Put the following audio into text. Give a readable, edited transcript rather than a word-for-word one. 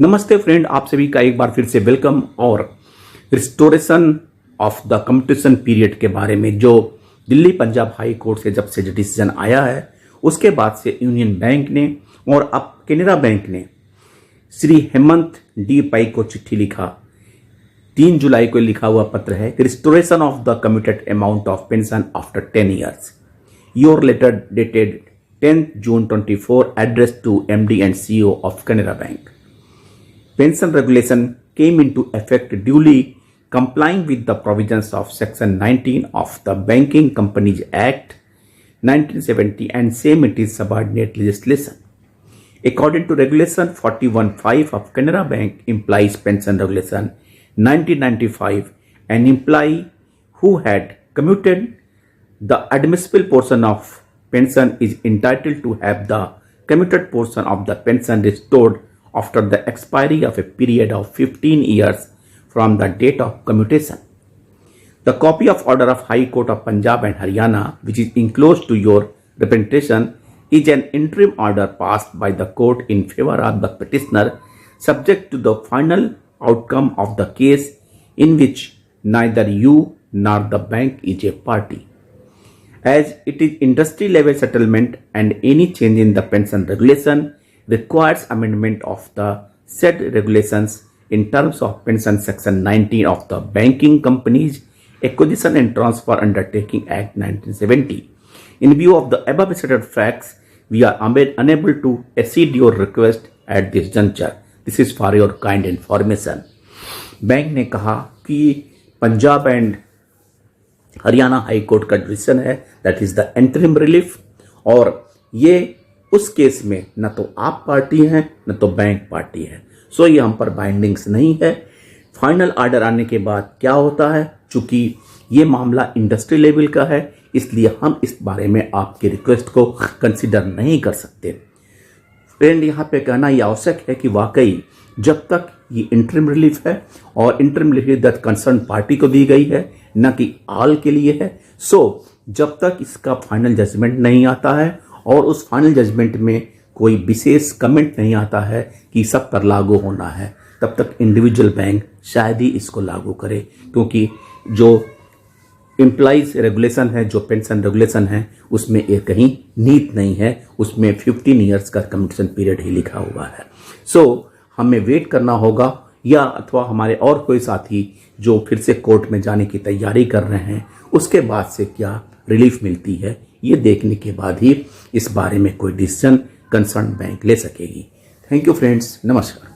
नमस्ते फ्रेंड, आप सभी का एक बार फिर से वेलकम। और restoration of the competition period के बारे में जो दिल्ली पंजाब हाई कोर्ट से जब से जो डिसीजन आया है, उसके बाद से यूनियन बैंक ने और अब कैनरा बैंक ने श्री हेमंत डी पै को चिट्ठी लिखा। 3 जुलाई को लिखा हुआ पत्र है, restoration of the committed amount of pension after 10 years. Your letter dated 10 June 24 addressed to MD and CEO of Canara Bank. Pension regulation came into effect duly complying with the provisions of Section 19 of the Banking Companies Act 1970 and same it is subordinate legislation. According to Regulation 41(5) of Canara Bank Employees Pension Regulation 1995, an employee who had commuted the admissible portion of pension is entitled to have the commuted portion of the pension restored after the expiry of a period of 15 years from the date of commutation. The copy of order of High Court of Punjab and Haryana, which is enclosed to your representation, is an interim order passed by the court in favor of the petitioner, subject to the final outcome of the case in which neither you nor the bank is a party. As it is industry level settlement and any change in the pension regulation requires amendment of the said regulations in terms of pension section 19 of the Banking Companies Acquisition and Transfer Undertaking Act 1970. In view of the above stated facts, we are unable to accede your request at this juncture. This is for your kind information. Bank ने कहा कि Punjab and Haryana high court का decision है, that is the interim relief, और ये उस case में न तो आप पार्टी हैं न तो बैंक पार्टी है, सो ये हम पर बाइंडिंग्स नहीं है। फाइनल ऑर्डर आने के बाद क्या होता है, चूंकि ये मामला इंडस्ट्री लेवल का है, इसलिए हम इस बारे में आपके रिक्वेस्ट को कंसिडर नहीं कर सकते। फ्रेंड, यहाँ पे कहना ये आवश्यक है कि वाकई जब तक ये इंटरिम रिलीफ है और interim relief that concern party को दी गई है, न कि ऑल के लिए है, सो जब तक इसका फाइनल जजमेंट नहीं आता है और उस फाइनल जजमेंट में कोई विशेष कमेंट नहीं आता है कि सब पर लागू होना है, तब तक इंडिविजुअल बैंक शायद ही इसको लागू करे, क्योंकि जो एम्प्लॉइज रेगुलेशन है, जो पेंशन रेगुलेशन है, उसमें ये कहीं नीत नहीं है, उसमें 15 ईयर्स का कम्यूटेशन पीरियड ही लिखा हुआ है। सो हमें वेट करना होगा, या अथवा हमारे और कोई साथी जो फिर से कोर्ट में जाने की तैयारी कर रहे हैं, उसके बाद से क्या रिलीफ मिलती है, ये देखने के बाद ही इस बारे में कोई डिसीजन कंसर्न बैंक ले सकेगी। थैंक यू फ्रेंड्स, नमस्कार।